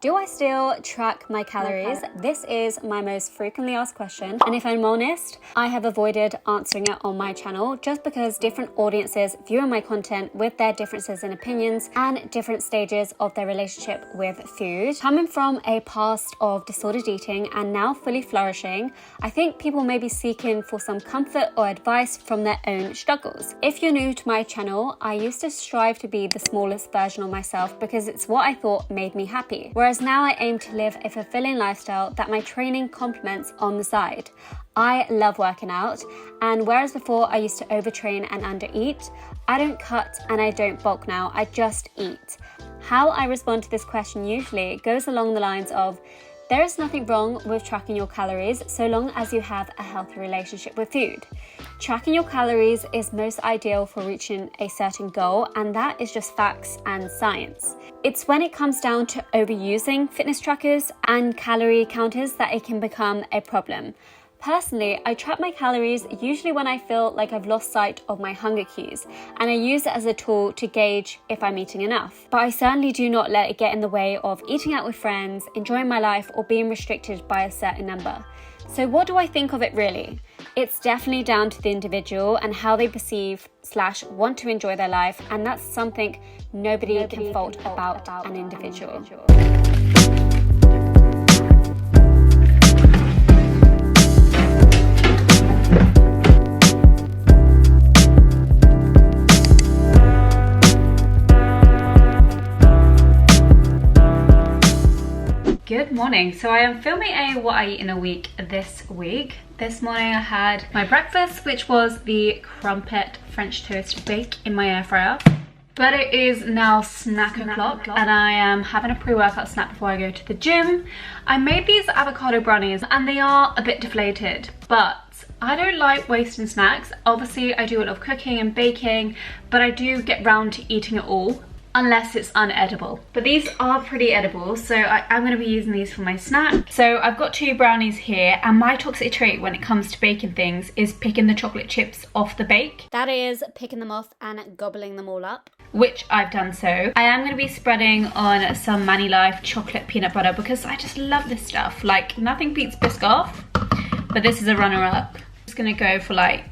Do I still track my calories? This is my most frequently asked question, and if I'm honest, I have avoided answering it on my channel just because different audiences view my content with their differences in opinions and different stages of their relationship with food. Coming from a past of disordered eating and now fully flourishing, I think people may be seeking for some comfort or advice from their own struggles. If you're new to my channel, I used to strive to be the smallest version of myself because it's what I thought made me happy. Whereas now I aim to live a fulfilling lifestyle that my training complements on the side. I love working out, and whereas before I used to overtrain and undereat, I don't cut and I don't bulk now, I just eat. How I respond to this question usually goes along the lines of, there is nothing wrong with tracking your calories so long as you have a healthy relationship with food. Tracking your calories is most ideal for reaching a certain goal, and that is just facts and science. It's when it comes down to overusing fitness trackers and calorie counters that it can become a problem. Personally, I track my calories usually when I feel like I've lost sight of my hunger cues, and I use it as a tool to gauge if I'm eating enough. But I certainly do not let it get in the way of eating out with friends, enjoying my life, or being restricted by a certain number. So what do I think of it really? It's definitely down to the individual and how they perceive/want to enjoy their life, and that's something nobody can fault about an individual. Good morning. So I am filming a what I eat in a week this week. This morning I had my breakfast, which was the crumpet French toast bake in my air fryer. But it is now snack o'clock and I am having a pre-workout snack before I go to the gym. I made these avocado brownies and they are a bit deflated, but I don't like wasting snacks. Obviously I do a lot of cooking and baking, but I do get round to eating it all, unless it's unedible. But these are pretty edible, so I'm going to be using these for my snack. So I've got 2 brownies here, and my toxic trait when it comes to baking things is picking the chocolate chips off the bake. That is picking them off and gobbling them all up, which I've done so. I am going to be spreading on some Manny Life chocolate peanut butter because I just love this stuff. Like, nothing beats Biscoff, but this is a runner-up. I'm just going to go for like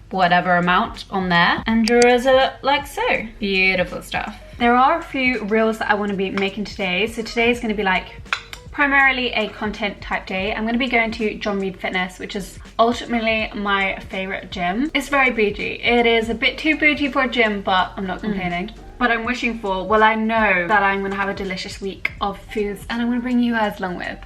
whatever amount on there and drizzle it like so. Beautiful stuff. There are a few reels that I want to be making today. So today is going to be like primarily a content type day. I'm going to be going to John Reed Fitness, which is ultimately my favorite gym. It's very bougie. It is a bit too bougie for a gym, but I'm not complaining. What I'm wishing for, well, I know that I'm going to have a delicious week of foods and I'm going to bring you guys along with.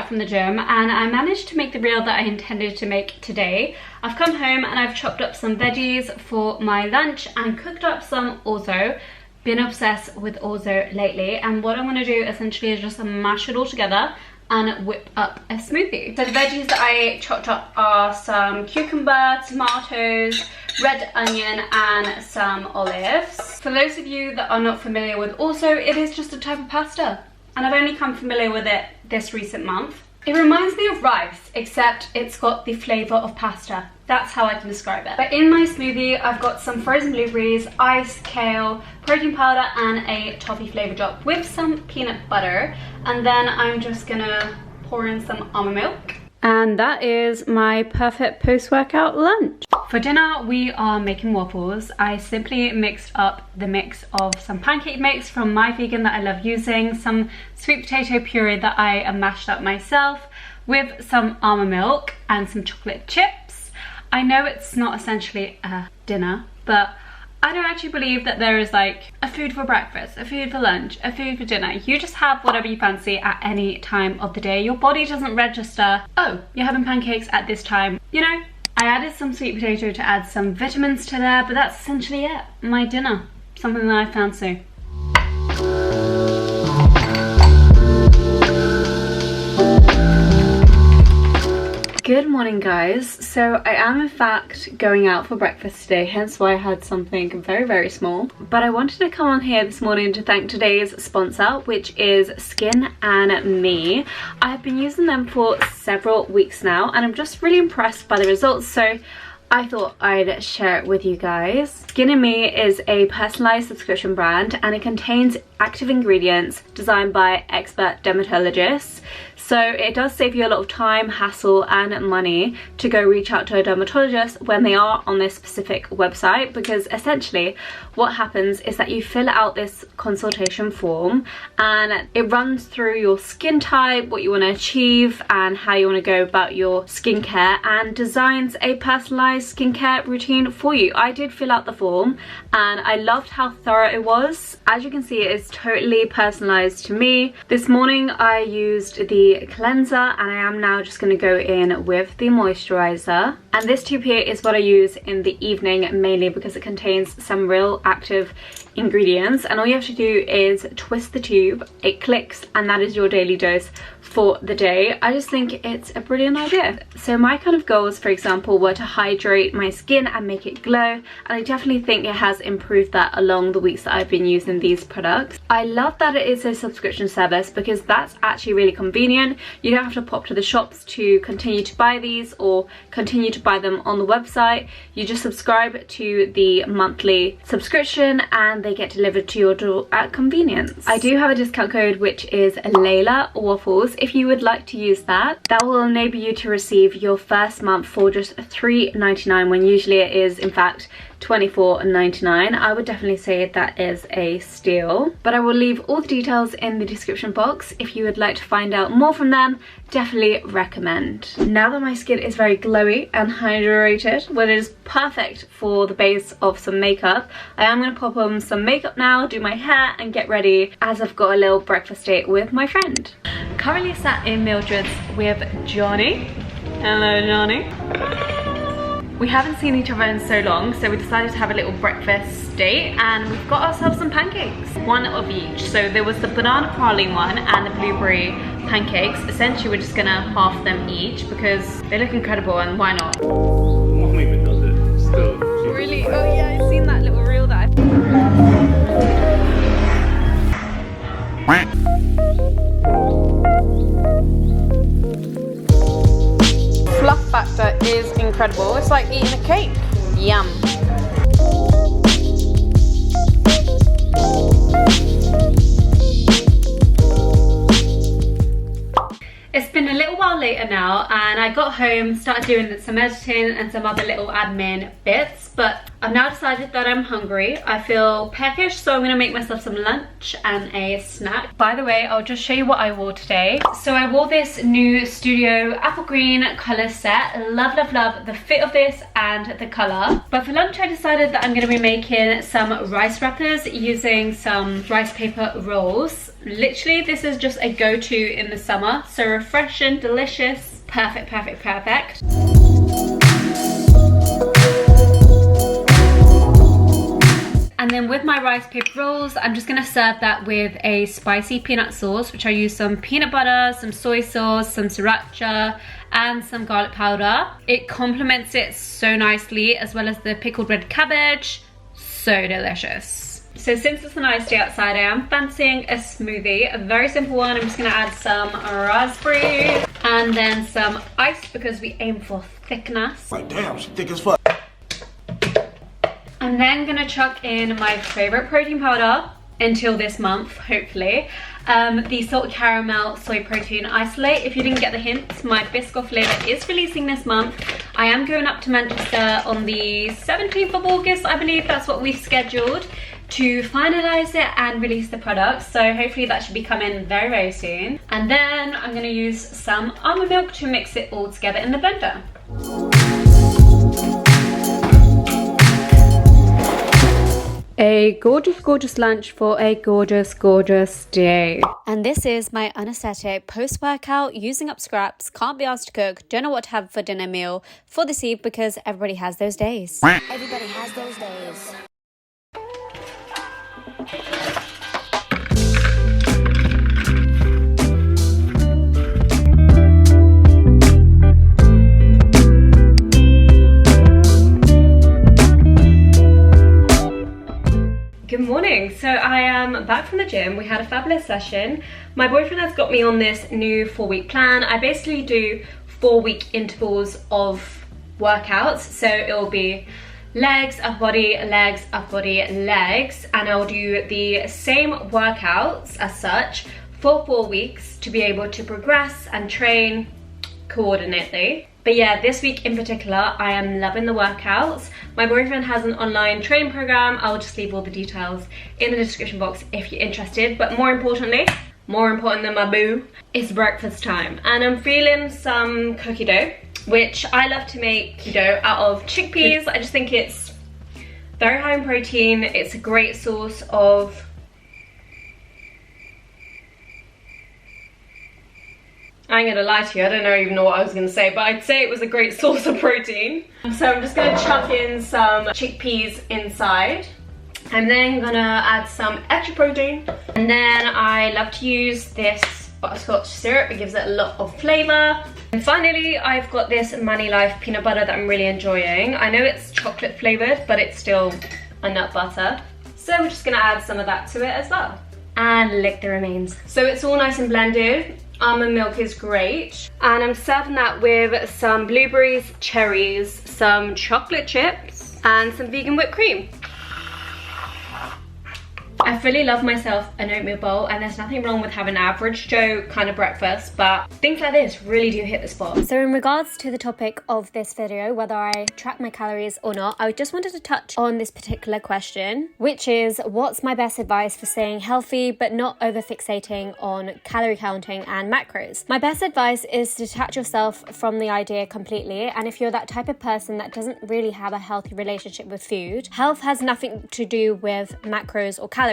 From the gym, and I managed to make the reel that I intended to make today. I've come home and I've chopped up some veggies for my lunch and cooked up some orzo. Been obsessed with orzo lately, and what I'm going to do essentially is just mash it all together and whip up a smoothie. So the veggies that I chopped up are some cucumber, tomatoes, red onion and some olives. For those of you that are not familiar with orzo, it is just a type of pasta, and I've only come familiar with it this recent month. It reminds me of rice, except it's got the flavour of pasta. That's how I can describe it. But in my smoothie, I've got some frozen blueberries, ice, kale, protein powder, and a toffee flavour drop with some peanut butter. And then I'm just gonna pour in some almond milk. And that is my perfect post-workout lunch. For dinner, we are making waffles. I simply mixed up the mix of some pancake mix from My Vegan that I love using, some sweet potato puree that I mashed up myself, with some almond milk and some chocolate chips. I know it's not essentially a dinner, but I don't actually believe that there is like a food for breakfast, a food for lunch, a food for dinner. You just have whatever you fancy at any time of the day. Your body doesn't register, oh, you're having pancakes at this time. You know, I added some sweet potato to add some vitamins to there, but that's essentially it. My dinner, something that I fancy. Good morning, guys. So I am in fact going out for breakfast today, hence why I had something very small. But I wanted to come on here this morning to thank today's sponsor, which is Skin and Me. I have been using them for several weeks now and I'm just really impressed by the results, so I thought I'd share it with you guys. Skin and Me is a personalized subscription brand and it contains active ingredients designed by expert dermatologists. So it does save you a lot of time, hassle and money to go reach out to a dermatologist when they are on this specific website, because essentially what happens is that you fill out this consultation form and it runs through your skin type, what you want to achieve and how you want to go about your skincare, and designs a personalized skincare routine for you. I did fill out the form and I loved how thorough it was. As you can see, it is totally personalized to me. This morning I used the cleanser and I am now just going to go in with the moisturizer, and this tube here is what I use in the evening mainly because it contains some real active ingredients, and all you have to do is twist the tube, it clicks, and that is your daily dose for the day. I just think it's a brilliant idea. So my kind of goals, for example, were to hydrate my skin and make it glow, and I definitely think it has improved that along the weeks that I've been using these products. I love that it is a subscription service because that's actually really convenient. You don't have to pop to the shops to continue to buy these or continue to buy them on the website. You just subscribe to the monthly subscription and they get delivered to your door at convenience. I do have a discount code which is LEILAWAFFLES. If you would like to use that, that will enable you to receive your first month for just $3.99 when usually it is in fact $24.99. I would definitely say that is a steal, but I will leave all the details in the description box. If you would like to find out more from them, definitely recommend. Now that my skin is very glowy and hydrated, well, it is perfect for the base of some makeup, I am going to pop on some makeup now, do my hair and get ready as I've got a little breakfast date with my friend. Currently sat in Mildred's with Johnny. Hello, Johnny. We haven't seen each other in so long, so we decided to have a little breakfast date and we've got ourselves some pancakes, one of each. So there was the banana praline one and the blueberry pancakes. Essentially we're just gonna half them each because they look incredible and why not? Mom even does it still. Really? Oh yeah, I've seen that little reel that fluff factor is incredible. It's like eating a cake. Yum. It's been a little while later now and I got home, started doing some editing and some other little admin bits, but I've now decided that I'm hungry. I feel peckish, so I'm gonna make myself some lunch and a snack. By the way, I'll just show you what I wore today. So I wore this new Studio apple green color set. Love the fit of this and the color. But for lunch I decided that I'm gonna be making some rice wrappers using some rice paper rolls. Literally, this is just a go-to in the summer. So refreshing, delicious, perfect. And then with my rice paper rolls, I'm just gonna serve that with a spicy peanut sauce, which I use some peanut butter, some soy sauce, some sriracha, and some garlic powder. It complements it so nicely, as well as the pickled red cabbage. So delicious. So since it's a nice day outside, I am fancying a smoothie, a very simple one. I'm just gonna add some raspberry and then some ice because we aim for thickness. Like, damn, she thick as fuck. I'm then gonna chuck in my favorite protein powder until this month, hopefully. The salt caramel soy protein isolate. If you didn't get the hint, my Biscoff flavor is releasing this month. I am going up to Manchester on the 17th of August, I believe that's what we've scheduled, to finalize it and release the product. So hopefully that should be coming very soon. And then I'm gonna use some almond milk to mix it all together in the blender. A gorgeous lunch for a gorgeous day. And this is my unaesthetic post-workout, using up scraps, can't be asked to cook, don't know what to have for dinner meal for this eve because everybody has those days. Everybody has those days. am back from the gym. We had a fabulous session. My boyfriend has got me on this new 4-week plan. I basically do 4-week intervals of workouts. So it will be legs, upper body, legs, upper body, legs. And I'll do the same workouts as such for 4 weeks to be able to progress and train coordinately. But yeah, this week in particular, I am loving the workouts. My boyfriend has an online training program. I'll just leave all the details in the description box if you're interested. But more importantly, more important than my boo, it's breakfast time. And I'm feeling some cookie dough, which I love to make dough out of chickpeas. I just think it's very high in protein. It's a great source of I ain't gonna lie to you, I don't even know what I was gonna say, but I'd say it was a great source of protein. So I'm just gonna chuck in some chickpeas inside. I'm then gonna add some extra protein. And then I love to use this butterscotch syrup. It gives it a lot of flavor. And finally, I've got this Money Life peanut butter that I'm really enjoying. I know it's chocolate flavored, but it's still a nut butter. So we're just gonna add some of that to it as well. And lick the remains. So it's all nice and blended. Almond milk is great. And I'm serving that with some blueberries, cherries, some chocolate chips, and some vegan whipped cream. I fully love myself an oatmeal bowl, and there's nothing wrong with having an average Joe kind of breakfast, but things like this really do hit the spot. So in regards to the topic of this video, whether I track my calories or not, I just wanted to touch on this particular question, which is what's my best advice for staying healthy but not over fixating on calorie counting and macros? My best advice is to detach yourself from the idea completely, and if you're that type of person that doesn't really have a healthy relationship with food, health has nothing to do with macros or calories.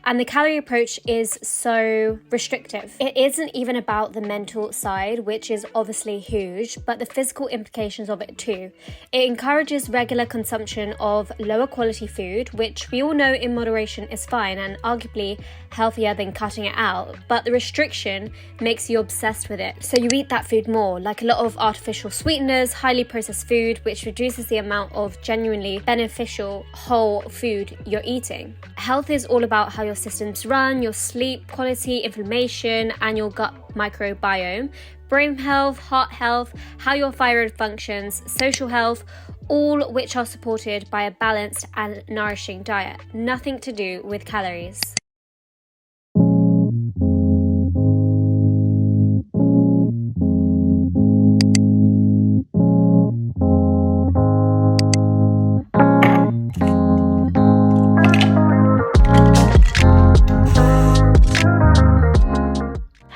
And the calorie approach is so restrictive. It isn't even about the mental side, which is obviously huge, but the physical implications of it too. It encourages regular consumption of lower quality food, which we all know in moderation is fine and arguably healthier than cutting it out, but the restriction makes you obsessed with it. So you eat that food more, like a lot of artificial sweeteners, highly processed food, which reduces the amount of genuinely beneficial whole food you're eating. Health is all about how your systems run, your sleep quality, inflammation, and your gut microbiome, brain health, heart health, how your thyroid functions, social health, all which are supported by a balanced and nourishing diet. Nothing to do with calories.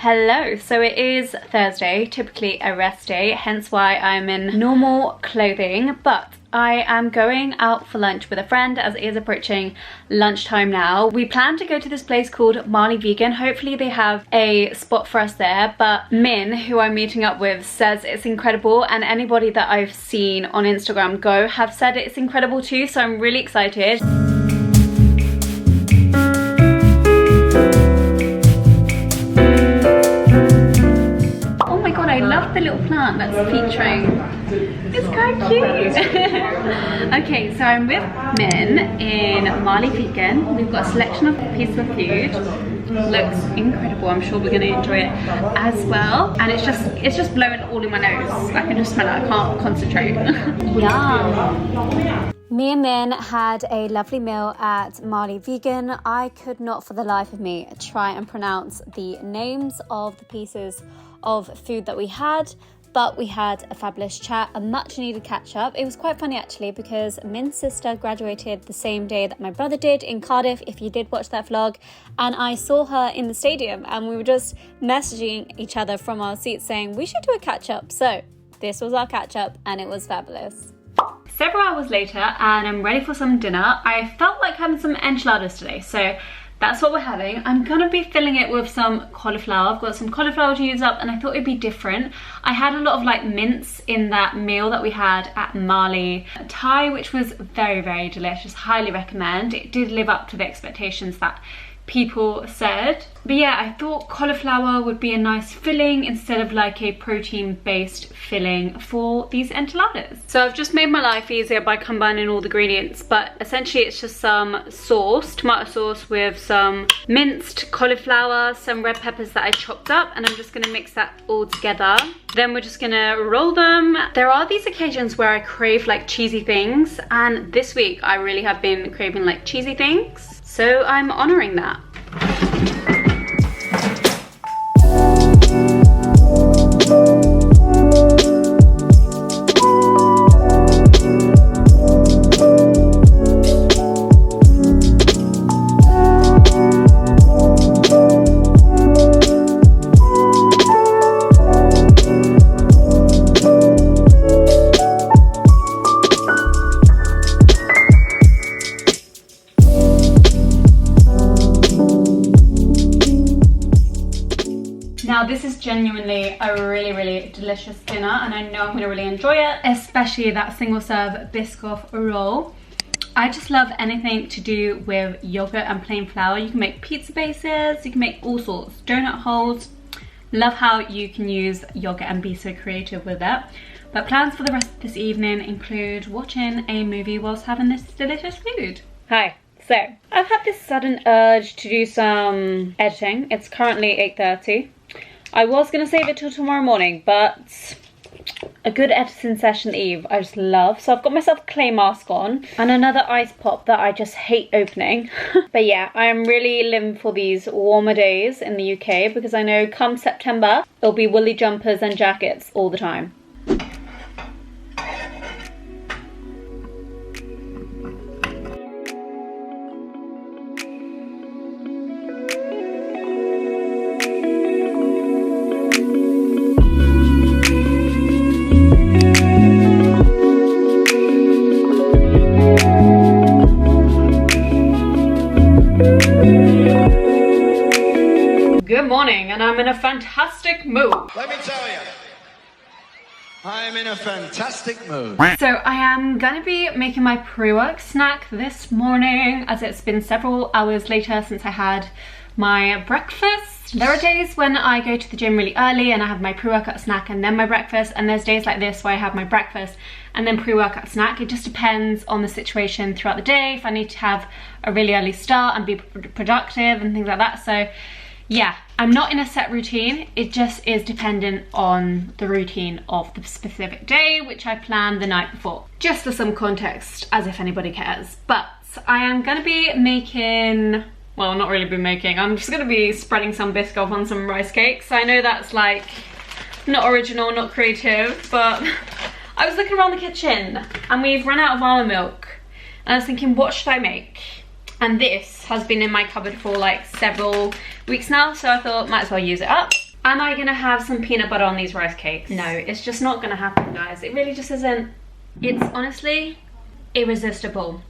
Hello, so it is Thursday, typically a rest day, hence why I'm in normal clothing, but I am going out for lunch with a friend as it is approaching lunchtime now. We plan to go to this place called Mali Vegan. Hopefully they have a spot for us there, but Min, who I'm meeting up with, says it's incredible, and anybody that I've seen on Instagram go have said it's incredible too, so I'm really excited. I love the little plant that's featuring. It's quite cute. Okay, so I'm with Min in Mali Vegan. We've got a selection of pieces of food. Looks incredible. I'm sure we're going to enjoy it as well. And it's just blowing all in my nose. I can just smell it. I can't concentrate. Yum. Me and Min had a lovely meal at Mali Vegan. I could not for the life of me try and pronounce the names of the pieces of food that we had, but we had a fabulous chat, a much needed catch up. It was quite funny actually because Min's sister graduated the same day that my brother did in Cardiff, if you did watch that vlog, and I saw her in the stadium and we were just messaging each other from our seats saying we should do a catch up. So this was our catch up and it was fabulous. Several hours later and I'm ready for some dinner. I felt like having some enchiladas today, so that's what we're having. I'm gonna be filling it with some cauliflower. I've got some cauliflower to use up and I thought it'd be different. I had a lot of like mince in that meal that we had at Mali Thai, which was very, very delicious. Highly recommend. It did live up to the expectations that people said. But yeah, I thought cauliflower would be a nice filling instead of like a protein-based filling for these enchiladas. So I've just made my life easier by combining all the ingredients, but essentially it's just some sauce, tomato sauce with some minced cauliflower, some red peppers that I chopped up, and I'm just gonna mix that all together. Then we're just gonna roll them. There are these occasions where I crave like cheesy things, and this week I really have been craving like cheesy things, so I'm honoring that. Now this is genuinely a really delicious dinner, and I know I'm going to really enjoy it, especially that single serve Biscoff roll. I just love anything to do with yogurt and plain flour. You can make pizza bases, you can make all sorts, donut holes. Love how you can use yogurt and be so creative with it. But plans for the rest of this evening include watching a movie whilst having this delicious food. Hi. So, I've had this sudden urge to do some editing. It's currently 8:30. I was going to save it till tomorrow morning, but a good editing session Eve I just love. So I've got myself a clay mask on and another ice pop that I just hate opening. But yeah, I am really living for these warmer days in the UK, because I know come September it'll be woolly jumpers and jackets all the time. Good morning, and I'm in a fantastic mood. Let me tell you, I'm in a fantastic mood. So I am gonna be making my pre-work snack this morning, as it's been several hours later since I had my breakfast. There are days when I go to the gym really early and I have my pre-workout snack and then my breakfast, and there's days like this where I have my breakfast and then pre-workout snack. It just depends on the situation throughout the day, if I need to have a really early start and be productive and things like that. So yeah, I'm not in a set routine. It just is dependent on the routine of the specific day, which I planned the night before. Just for some context, as if anybody cares. But I am gonna be making, well, not really be making, I'm just gonna be spreading some Biscoff on some rice cakes. I know that's like not original, not creative, but I was looking around the kitchen and we've run out of almond milk. And I was thinking, what should I make? And this has been in my cupboard for like several weeks now, so I thought might as well use it up. Am I gonna have some peanut butter on these rice cakes? No, it's just not gonna happen, guys. It really just isn't. It's honestly irresistible.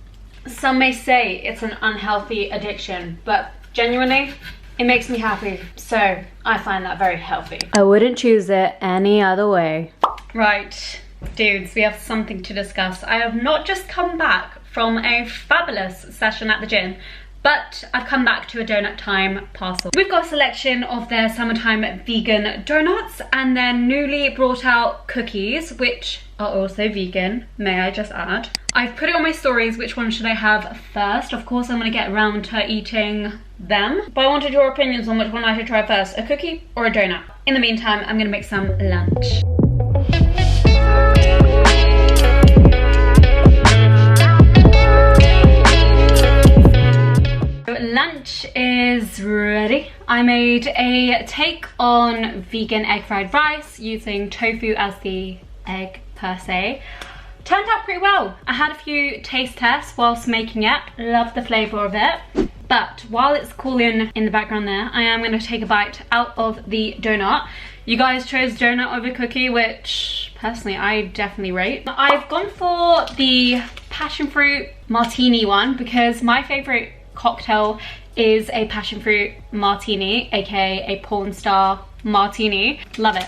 Some may say it's an unhealthy addiction, but genuinely, it makes me happy. So I find that very healthy. I wouldn't choose it any other way. Right, dudes, we have something to discuss. I have not just come back from a fabulous session at the gym, but I've come back to a donut time parcel. We've got a selection of their summertime vegan donuts, and then newly brought out cookies, which are also vegan, may I just add. I've put it on my stories, which one should I have first? Of course I'm gonna get around to eating them, but I wanted your opinions on which one I should try first, a cookie or a donut. In the meantime, I'm gonna make some lunch. Lunch is ready. I made a take on vegan egg fried rice using tofu as the egg per se. Turned out pretty well. I had a few taste tests whilst making it. Love the flavour of it. But while it's cooling in the background there, I am going to take a bite out of the donut. You guys chose donut over cookie, which personally I definitely rate. I've gone for the passion fruit martini one because my favourite cocktail is a passion fruit martini, aka a porn star martini. Love it.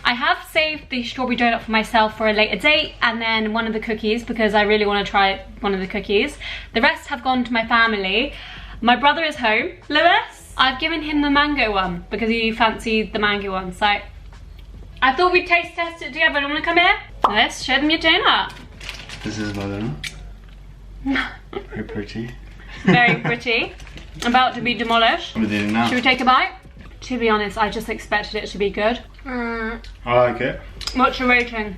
I have saved the strawberry donut for myself for a later date, and then one of the cookies because I really want to try one of the cookies. The rest have gone to my family. My brother is home. Lewis, I've given him the mango one because he fancied the mango one. So I thought we'd taste test it together. You want to come here? Let's show them your donut. This is my donut. Very pretty. Very pretty. About to be demolished. What are we doing now? Should we take a bite? To be honest, I just expected it to be good. I like it. What's your rating?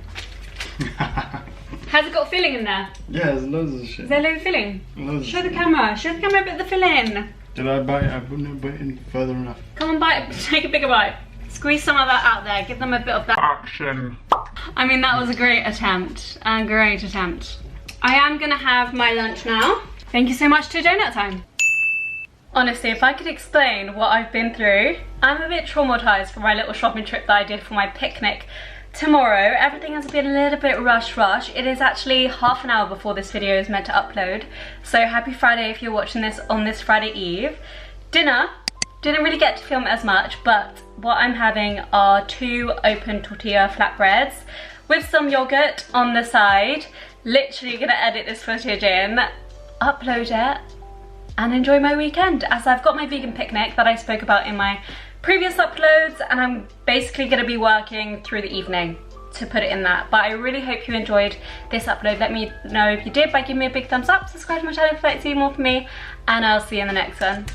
Has it got filling in there? Yeah, there's loads of shit. Is there low filling? Loads Show of the shit. camera. Show the camera a bit of the filling. Did I bite? I wouldn't have bitten further enough. Come on, bite. Take a bigger bite. Squeeze some of that out there. Give them a bit of that Action. I mean, that was a great attempt. A great attempt. I am gonna have my lunch now. Thank you so much to Donut Time. Honestly, if I could explain what I've been through, I'm a bit traumatized for my little shopping trip that I did for my picnic tomorrow. Everything has been a little bit rush. It is actually half an hour before this video is meant to upload. So happy Friday if you're watching this on this Friday Eve. Dinner, didn't really get to film as much, but what I'm having are 2 open tortilla flatbreads with some yogurt on the side. Literally gonna edit this footage in, upload it, and enjoy my weekend, as I've got my vegan picnic that I spoke about in my previous uploads, and I'm basically gonna be working through the evening to put it in that. But I really hope you enjoyed this upload. Let me know if you did by giving me a big thumbs up, subscribe to my channel if you'd like to see more from me, and I'll see you in the next one.